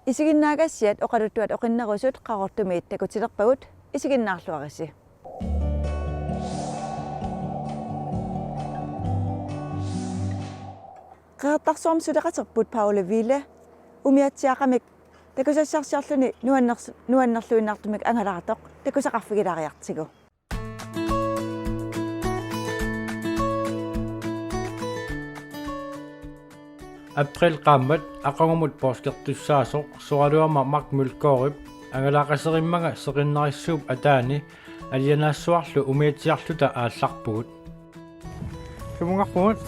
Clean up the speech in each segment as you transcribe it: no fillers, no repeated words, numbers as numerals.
Isiginnaagassiat oqaluttuat oqinnerusut qarortumiit takutilerpagut isiginnaarluarissi. Qeertarsuarm suleqaterput Paula Ville umiatsiaqamik takusassarsiarluni nuannerluinnaartumik angalaratoq takusaqarfigilariartigu. April qammat aqangumut porskertussaasoq soraluama Mark Mulkorip angalaqaserimmaga seqinnarissuup ataani alianaassuarlu umiatsiarluta aallarpugut. Sumungarpugut.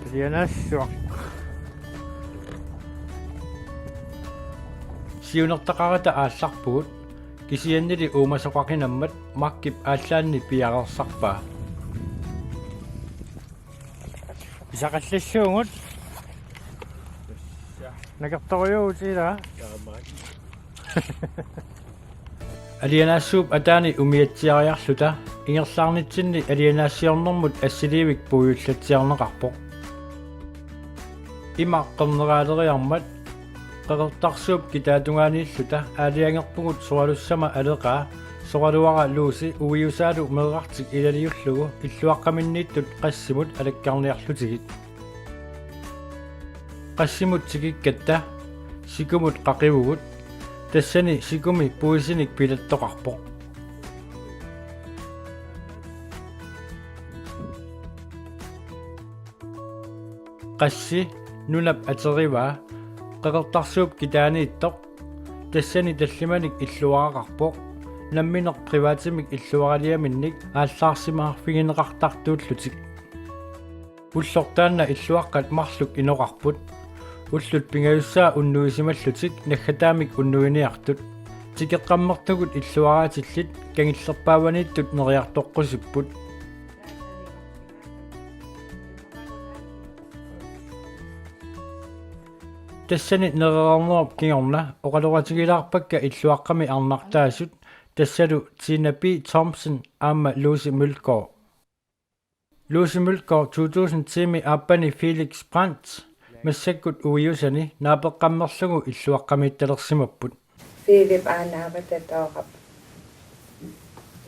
Alianaassuaq. Siunertaqarata aallarpugut kisiannili uumasoqaqinammat Markip ааllaanni piaqersarpaa. Isaqallassuungut nakertoriuutiila alianaassuup ataani umiatsiariarluta ingerlaarnitsinni alianaassiornermut assiliivik puuyullatsiarneqarpoq imaqqerneraaleriarmat qeqertarsuup kitaatungaaniilluta aaliangerpugut soralussama aleqaa soraluara luusi uiusaalu meerartik ilaliullugu illuaqqaminniittut qassimut alakkarniarlutigit qassimut tikikkatta sikumut qaqivugut tassani sikumi puisinik pilattoqarpoq qassi nunap aterivaa qeqertarsuup kitaaniittoq tassani tallimanik illuaraqarpoq nammineq privaatimik illuaraliaminnik aallarsimaarfigineqartartuullutik ullortaanna illuaqqat marluk inoqarput ullut pingayussaa unnuisimallutik naggataamik unnuiniartut tikeqqammertugut illuaraatillit kangillerpaavaniittut neriartoqqusipput tassani nererarnerup kingorna oqaloratigilaarpakka illuaqqami arnartaasut tassalu Tina Thompson aamma Lucy Mulgaard. Lucy Mulgaard 2010 aappani Felix Brandt massakkut uiusani naapeqqammerlugu illuaqqamiittalersimapput. Philip aanaavatatoorap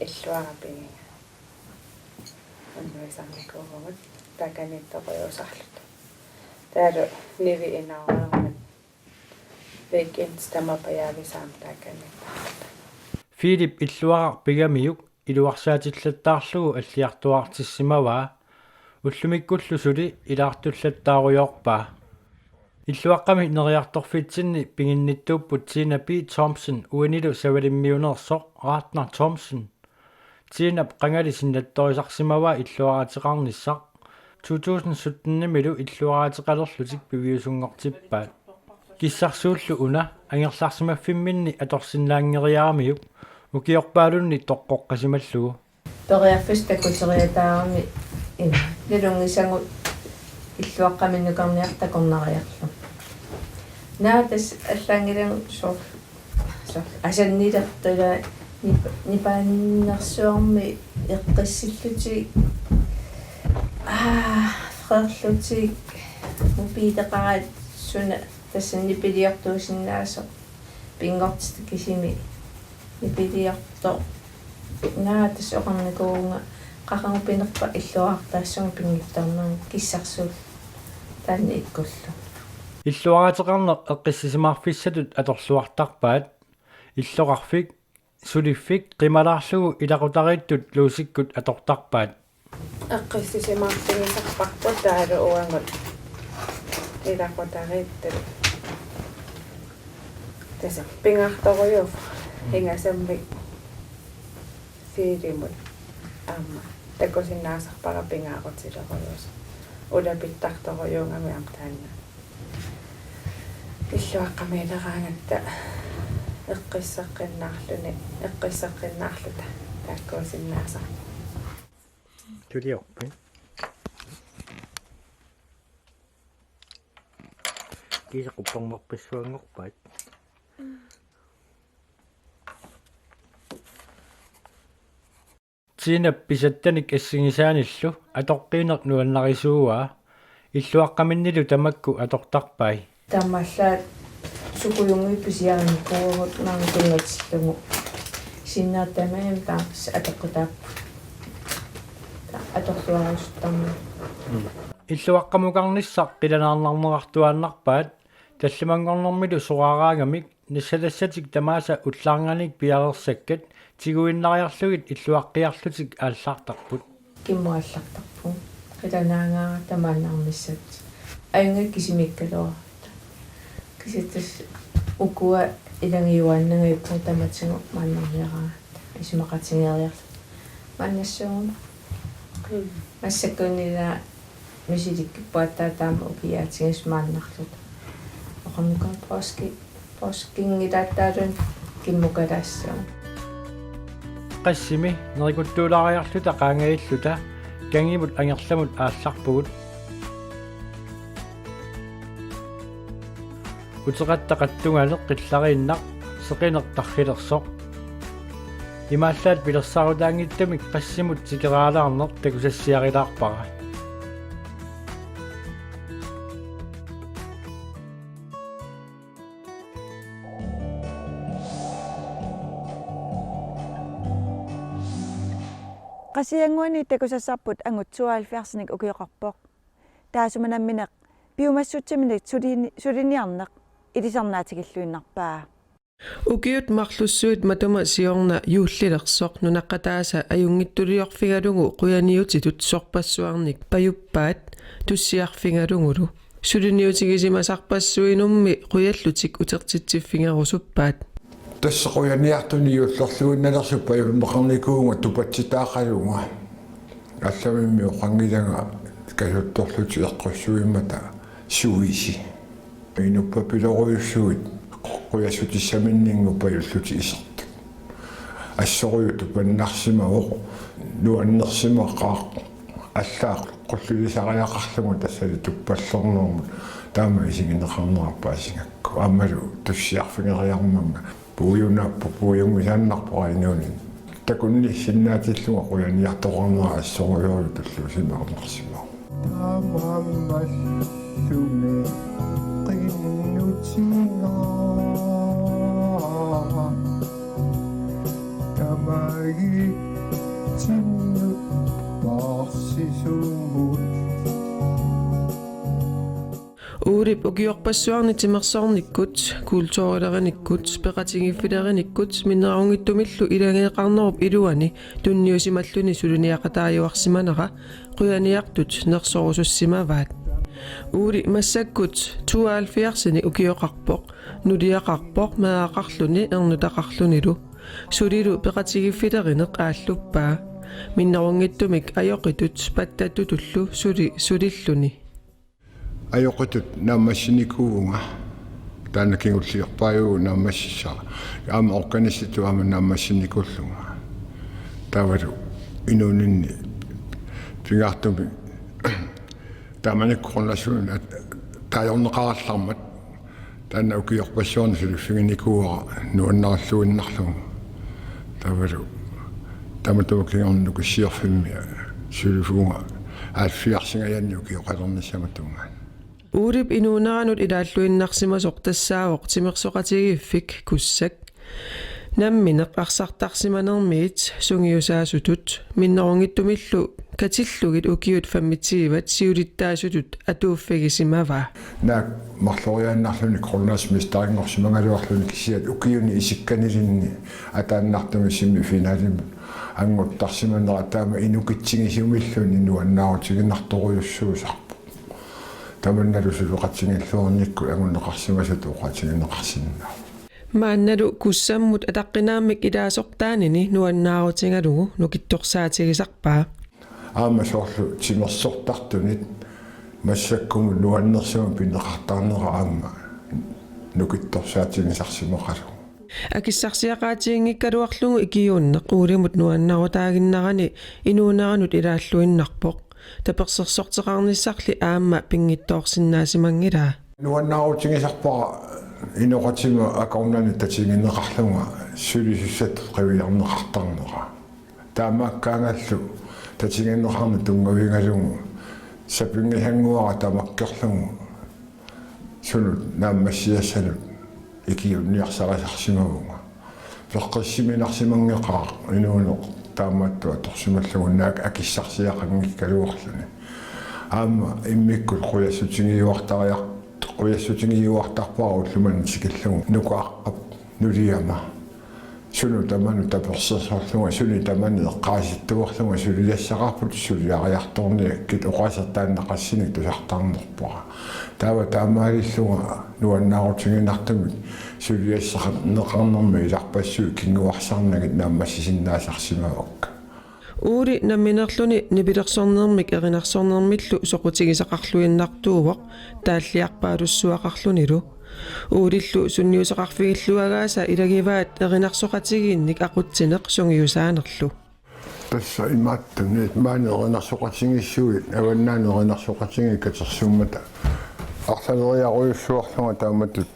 illuarapinga. Annuisarnikuugut takanittoquyusarlut. Taalu nivi inaarnermat weekends tamapajavisaam takanittarlut. Philip illuarar pigamiuk iluarsaatillattarlugu alliartuartissimavaa ullumikkullusuli ilaartullattaaruyorpaa illuaqqami neriartorfitsinni pinginnittuupput Tina Thompson uinilu savalimmiunersoq Ratner Thompson Tina qangali sinnattorisarsimavaa illuaraatiqarnissaq 2017 milu illuaraateqalerlutik piviusungortippaat kissarsuullu una angerlarsimaffinminni atorsinnaangeriaramiyuk ukiorpaalunni toqqoqqasimallugu Toriarfus takuteriataarami nilungisangut illuaqqaminnukarniartakornariarlu. Naatas аллаангилан сор асанниlertula нипааннерсуарми эққиссиллути фрерлути мупитеқарат суна тассаннипилиортуусиннаасо пингортит кисими нипилиорто наатас оқарникуунга qaqangupinерпа иллуаартаассуга пингиттарнаа киссарсуул таанни иккуллу illuarateqarneq eqqissisimaarfissatut atorluartarpaat illoqarfik suliffik qimalaarlugu ilaqutariittut luusikkut atortarpaat eqqissisimaartigisarparput taalu uangut ilaqutariittul tasa pingartorujuuf hingasammik fiilimut amma takusinnaasarpara pingaaqutilerujus ulapittartorujuungami amtaanna illuaqqamiileraangatta eqqisseqqinnaarluta taakkuusinnaasa tuliorpi kiisaqupparmarpissuangorpaat Tina pisattanik assingisaanillu atoqqiineq nuannarisuuaa иллуаққаминнилу тамакку атортарпай тамаллаат сукуйунгui писиарникуурут наангунгатсиллугу синнаартамаам таапс атоққутааппу аторлуарусуттарма иллуаққамукарниссақ қиланаарнарнеқартуааннарпаат таллимангорнэрмилу сораараагамик нассалассатик тамааса уллаарганик пиалерсаккат тигуиннариарлугит иллуаққиарлутик ааллаартарпут киммуаллартарпу қиланаагаара тамааннармиссат аянга кисимиккалуа киситтас укуа илангиуааннагиппу таматсигу мааннарниараа исимақатингериарлу мааннассуум массаккуннила мисиликкиппааттаа таама укиаатигас мааннарлут оқамукан поскингилааттаалун киммукалаассуу qassimi nerikuttuulariarluta qaangailluta kangimut angerlamut aallarpugut uteqattaqattungaaleq qillariinnaq seqinertarrilersoq imaallaat pilersarutaangittamik qassimut tikeraalaarneq takusassiarilaarpara qasianguani takusassarput angutsuaalfiarsinik ukioqarpoq taasumanammineq piumassutsimnik suliniarneq ilisarnaatigilluinnarpaa ukiut marlussuit matuma siorna yuullilersoq nunaqqataasa ajungittuliorfigalungu quyaniutitut sorpassuarnik pajuppaat tussiarfigalungulu suliniutigismasarpassuinummi quyallutik utertitsiffingerusuppaat тассақуяниартуни юуллерлуинналерсуппа юлмақарникуунга тупатситаақалунга алламимми оқангилага калутторлути эққуссуиммата суиси инуппа пилоруйуссуит қуясутиссаминнингуппа юллути исерт ассоруйу тупаннарсимаоқ нуаннерсимаққаа аллаақ қуллулисариақарлугу тассали туппаллорнэрмут таама исигинеқарнераппаасингакку аммалу туссиарфигериарманга puuyunngusannarpora inuunin takunni sinnaatillunga quyanniartoqarnera assoruyoru tulluusimaarnersimaa taamammallume qinnutinga tamagi tinnu marsisumut uurip ukiorpassuarnitimersornikkut kultuurilerinikkut peqatigiffilerinikkut minnerungittumillu ilangeeqarnerup iluani tunniusimalluni suluniaqataajuarsimanera quyaniartut nersorusussimavaat uuri massakkut 72 ukioqarpoq nuliaqarpoq maaqarluni ernutaqarlunilu sulilu peqatigiffileриneq aalluppaa minnerungittumik ajoqitut pattatutullu sulilluni ajoqitut naammassinikuunga taanakingulliorpaaju naammassissa aama organisitu aama naammassinikullunga tavalu inuuninni pingaartumi taamanikkornasuun taajorneqarallarmat taanna ukiorpassuarni suliffiginikuuara nuannaralluinnarlugu tavalu tamatumakingornuku siorfimmi sulifuunga aalfiarsingajanni ukioqalernissamatuunga uurip inuuneranut ilaalluinnarsimasoq tassaawoq timersoqatigiffik kussak nammineq arsartarsimanermiit sungiusaasutut minnerungittumillu katillugit ukiut fammitiivat siulittaasutut atuuffegisimava naak marloriaannarluni kornaasmistariнгорсимангалуарлуни кисиат укиуни исикканилинни атааннартумиссимми финалими ангуттарсиманера таама инукитсигисумиллуни нуаннаарутигиннарторуйуссуусарпу таманналусулуқатсигиллуорникку агуннеқарсимасату уқатигиннеқарсиннаа маанналу куссаммут атаққинааммик илаасортаанини нуаннаарутингалугу нукитторсаатигисарпаа аама соорлу тимерсортартунит массаккуму нуаннерсума пинеқартаарнера аама нукитторсаатигисарсимоқалу акиссарсиақаатиингиккалуарлугу икиууннеқ уулимут нуаннарутаагиннарани инуунеранут илааллуиннарпоқ таперсерсортеқарниссарли аама пингиттоорсиннаасимангилаа нуаннаарутигисарпара иноқатима акорнани татигиннеқарлунга сулисуссат қавиарнеқартарнера таамааккаангаллу татигиннеқарна тунгавингалугу сапингихангуара тамаккерлугу сунут нааммассиассанут икиунниарсарасарсимавунга пеққиссиминарсимангеқаа инуунеқ таамааттуа торсималлагуннаак акиссарсиақангик калуарлуни аама иммиккут қуяссутингиуартарпаа уллуман сикиллагу нукааққап нулиама суну таману таперсерсорлунга суни тамани эққааситтуарлунга сулиассақарпут сулиариарторни кит оқасертааннақассиник тусартаарнерпара таава таамаалиллунга нуаннаарутингинартамик сулиассақат неқарнерми иларпассуу кингуарсаарнагит нааммассисиннаасарсимавакка Ури намминерлуни нипилерсорнермик эринарсорнермиллу соқутигисақарлуиннартуувоқ тааллиарпаалуссуақарлунилу уулиллу сунниусеқарфигиллуагааса илагиваат эринарсоқатигиинник ақутсинеқ сунгиусаанерлу тасса имааттуни маанеринарсоқатингиссуит аваннаанеринарсоқатинги катерсууммата арланериаруйуссуарлунга тааматут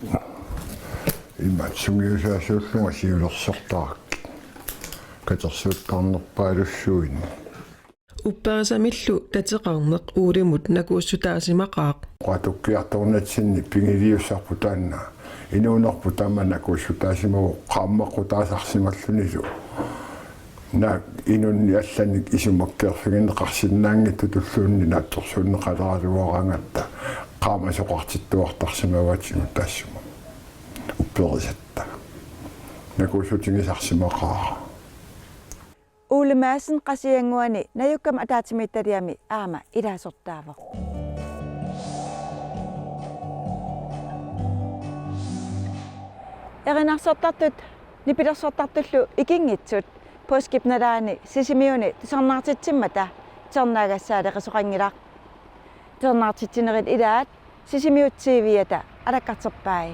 имаат сунгиусаасууллунга сиулерсортаак катерсууттарнерпаалуссуин упперисамиллу татеқарнеқ уулимут накууссутаасимақаақ qatuqqiartornatsinni pingiliussarpu taanna inuunerpu taama nakууссутаасимагу qaammaqqutaasarsimallunilu naak inunni allannik isumаккерфигинеқарсиннаангитту туллуунни наатторсууннеқалералуараангаtta qaamasoqartittuartarsimavaatigu taassuma upperisatта накууссутингисарсимақаа Уулемаасын qasianguani nayukkam ataatimittariami aama ilaasortaavoq Erinarsortartut nipilersortartullu ikingitsut påskipnalaani sisimiuni tusarnaartitsimmata ternaagassaadeqisuqanngilaq ternaartitsinerit ilaat sisimiutsiiviata alakkarterpai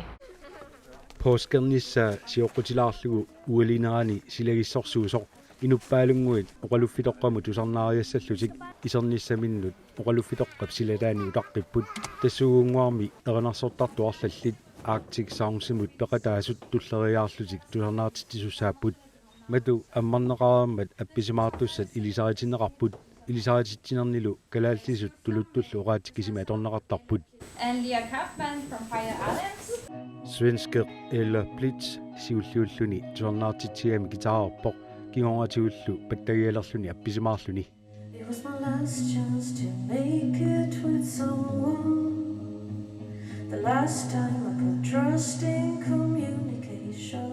Påskernissa siоққутилаарлугу уалинерани силагиссорсуусоқ инуппаалунгуит оқалуффитоққаму тусарнаариассаллутик исерниссаминнут оқалуффитоққап силалаани утаққиппут тассуугунгуарми эринарсортартуарлаллит Arctic Soundsimut peqataasut tulleriaarlutik tusarnaartittissussaapпут мату аммарнеқараммат апписимаартуссат илисаритиннеқарпут илисарититсинернилу калааллисут тулуттуллу oraatikkisimi аторнеқартарпут And Leah Kaufman from Fire Islands. Svensker eller Blitz siulluulluni tusarnaartitsiami gitaarerpoq kingoratiullu pattagialerluni appisimaarluni It was my last chance to make it with someone. The last time I could trust in communication.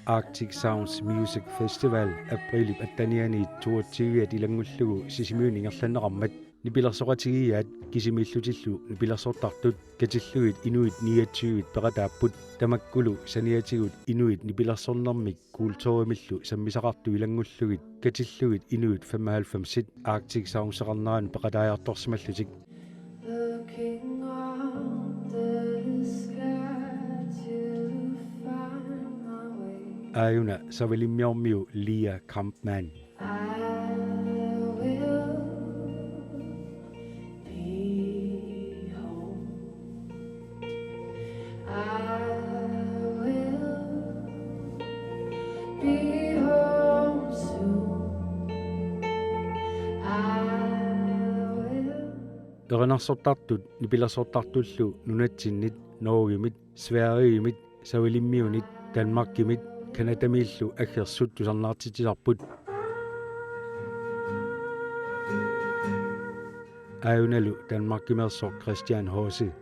Arctic Sounds Music Festival april attaniani 22 ilangullugu sisimiuningerlanneqarmat nipilersoqatigiaat kisimillutillu nipilersortartut katilluit inuit 29 peqataapput tamakkulu saniatigut inuit nipilersornermik kuultorimillu sammisaqartu ilangullugit katilluit inuit 95 Arctic Sounds seqarneraan peqataajartorsimallutik Looking up the sky to find my way. Ayuna savelimmiormiu Leah Kampman I will be home. I will be home soon. I will. Erinarssortartut nipilersortartullu nunatsinit Norgemit Sverigemit savelimmiunit Danmarkimit Kanadamiillu aggersut tusarnaartitisarput Ayunalu Danmarkimersor Christian Hose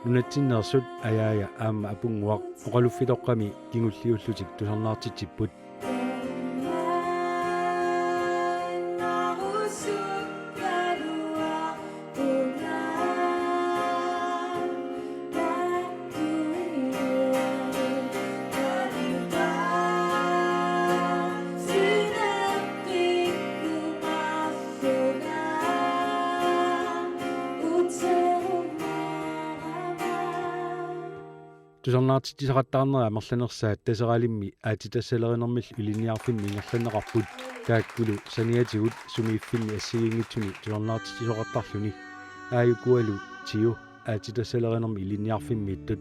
nunatsinnersut ayaaya aamma apunguaq oqaluffitoqqami kingulliullutik tusarnaartitipput тусарнаартитисақаттаарнера амерланерсаат тасералимми аатитассалеринермил улиниарфинни ингерланеқарпут тааккулу саниатигут сумииффинни ассигингитсуни тусарнаартитисоқартарлуни ааюкуалу тиу аатитассалеринерми илиниарфимми иттут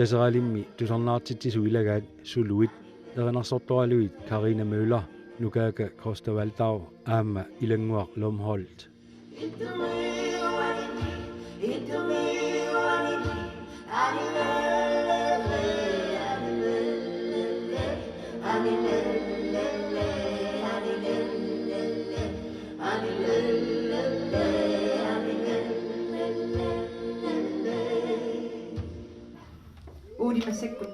тасералимми тусарнаартитсису илагаат сулуит эринарсорторалуит Карина Мøller нукаака Кроставалтау аама илангуар Ломholdt uudimmassakkut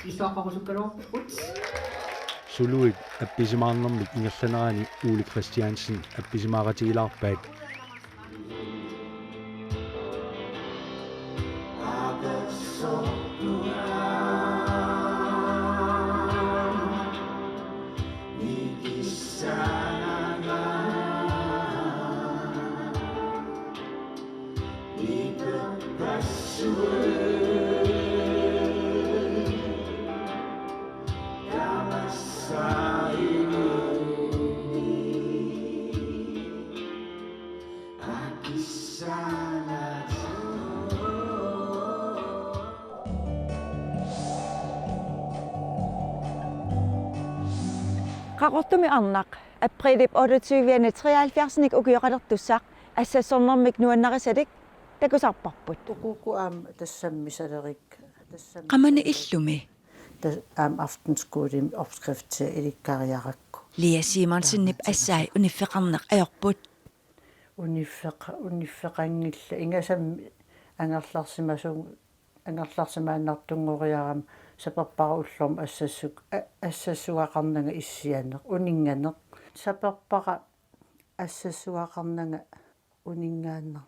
isuaqarusukkaluarput suluit appisimaarnermik ingerlanerani Ule Christiansen appisimaaratигилаарпаат Qaqortumi arnaq aprillip 28-73nik ukioralерtussaq assassornermik nuannarisadik takusarparput Ukuku tassammisalerik qamani illumi aftenskolen opskrift til ilikkariarakku Lia Simonsinnip assai uniffeqarneq ajorput uniffeqangilla ingasam angerlarsimaannartungoriaram saperparullorm assassuaqarnanga issianeq uninganeq saperpara assassuaqarnanga uningaanner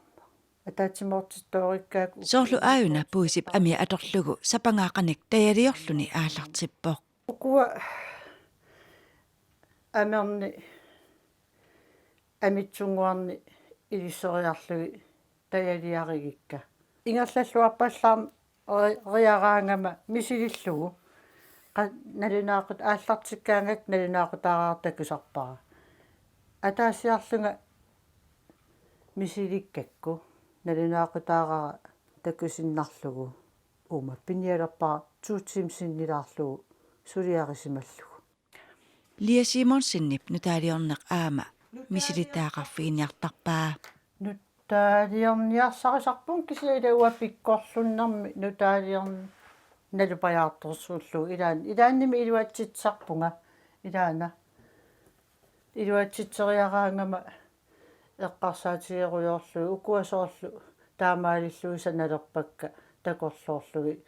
атаатимортитториккаак Sorlu auna puisip amia atorlugu sapangaaqanik tayariorluni aallartippoq ukua амерни амитсунгуарни илиссориарлуги таялиаригикка ингерллуарпаллаар риараангама мисилиллугу налунаақут ааллартиккаангак налунаақутаараартакусарпара атаассиарлунга мисиликкакку налунаақутаарара такусиннарлугу ума пиниалерпара туутсимсиннилаарлугу сулиарисималлугу Lia Simonsinnip nutaaliorneq aama misilitaaqarfigiниартарпаа нутаалиорниарсарисарпун кисиилауа пиккорлуннэрми нутаалиорн налупаjaartorsuullugu илаанними илуатситсарпунга илаана илуатситсериараангама эққарсаатигеруйорлуги укуасоорлу таамаалиллуги саналерпакка такорлоорлуги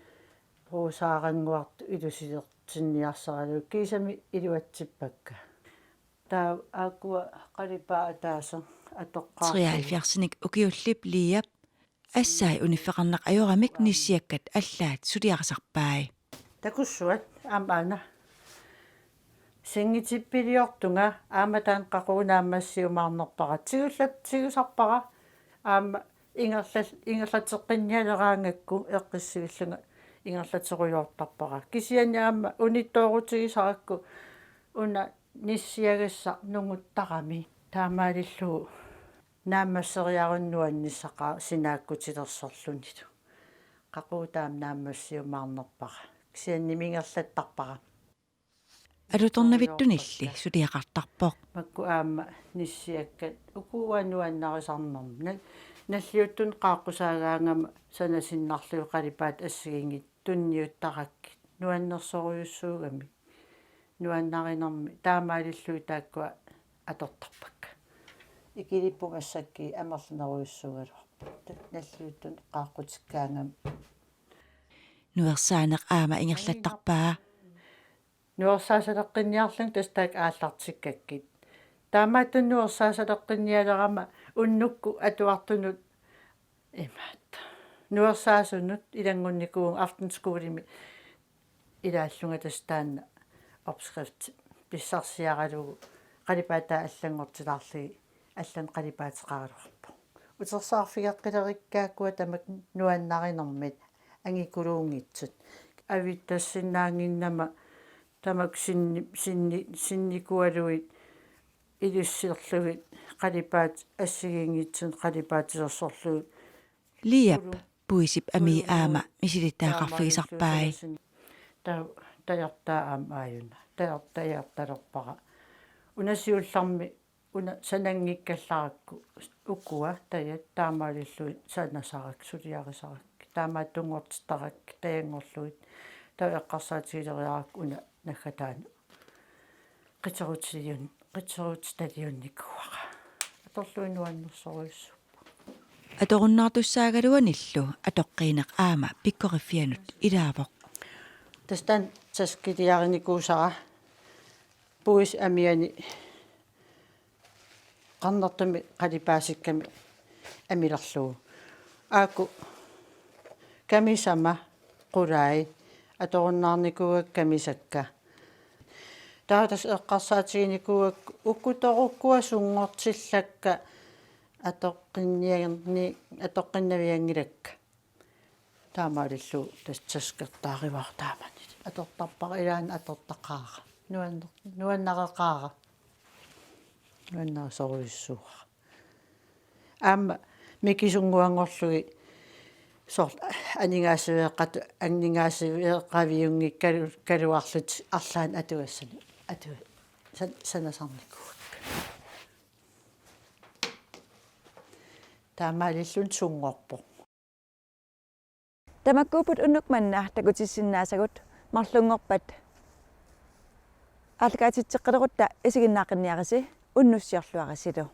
руусаарангуарту илусилертинниарсаралуги кисами илуатсиппакка таа акуа қалипаа тааса атоққаа 73ник ukiullip liap assai uniffeqarneq ajoramik nissiakkat allaat suliaqasarpai такуссуат аамаана сингитиппилиортунга ааматаан қақунаамассиумаарнерпара тигусарпара аама ингерлатеққинниалераангакку эққиссигиллунга ингерлатеруйоортарпара кисиани аама унитторутигисаракку уна ниссиагасса нунгуттарами таамаалиллугу наамассериаруннуанниссақаа синааккутилерсорлуниту қақуутаам наамассиумаарнерпара кисианнимингерлаттарпара alutornavittunilli suliaqartarpoq макку аама ниссиаккат укууаннуаннарисарнерм наллиуттун qaaqqusaagaangama санасиннарлуи қалипаат ассигингит тунниуттаракки нуаннерсоруйуссуугами нуаннаринерми таамаалиллуи тааккуа атортарпакка икилиппунгассакки амерлунеруйуссугалуарпу наллуутун qaaqqutikkaangam Nuersaaneq aama ingerlattarpaa. nuersaasaleqqinniarlung tastaak ааллартиккаккит таамааттун nuersaasaleqqinniалерама уннукку атуартунут имаат nuersaasунут илангунникуун aftenskoolimi илааллунга тастаанна opskrift писсарсиаралугу qalipaataa аллангортилаарлиги аллан qalipaateqaralorpu утерсаарфигеққилериккааккуа тамак нуаннаринэрмит ангикулуунгитсут авиттассиннаангиннама тамак синникуалуит илуссиерлугит qalipаат ассигингитсун qalipаатилерсорлугит Liap puisip ami aama misilitaaqarfigisarpai. таяртаа аам ааюна таяртаярталерпара унасиулларми уна санангиккалларакку укуа таят таамаалиллуит санасарак сулиарисарак таамааттунгортитарак таянгорлуит таэққарсаатигилериарак уна наггатаана қитерутилиунниккуаqa аторлуинуаннерсоруйссу Atorunnaartussaaгаluanillu atoqqiineq aama pikkorifianut ilaavoq. тастан таскилиариникуусара пуис амиани qannartumi qalipaassikkami amilерluu aaku kamisama qulai atorunnaarnikuak kamisakka taatas eqqarsaatiginikuak ukkutorukkua sungortillakka atoqqinnaviangilakka таамаалиллу тассасқертааривартаамани аторторпара илаан аторттаққаара нуаннақақаара нуаннерсоруйуссууа аама микисунгуангорлуги сорт анингаасивеэққат аннингаасивеэққавиунгиккалу калуарлут арлаан атуассани атуа санасарникуак таамаалиллун сунгорпо Tamakkuuput unnukmanna takutissinnaasakut marlungorpat алкаатитсеққилерутта исигиннааққинниариси уннуссиорлуарисилу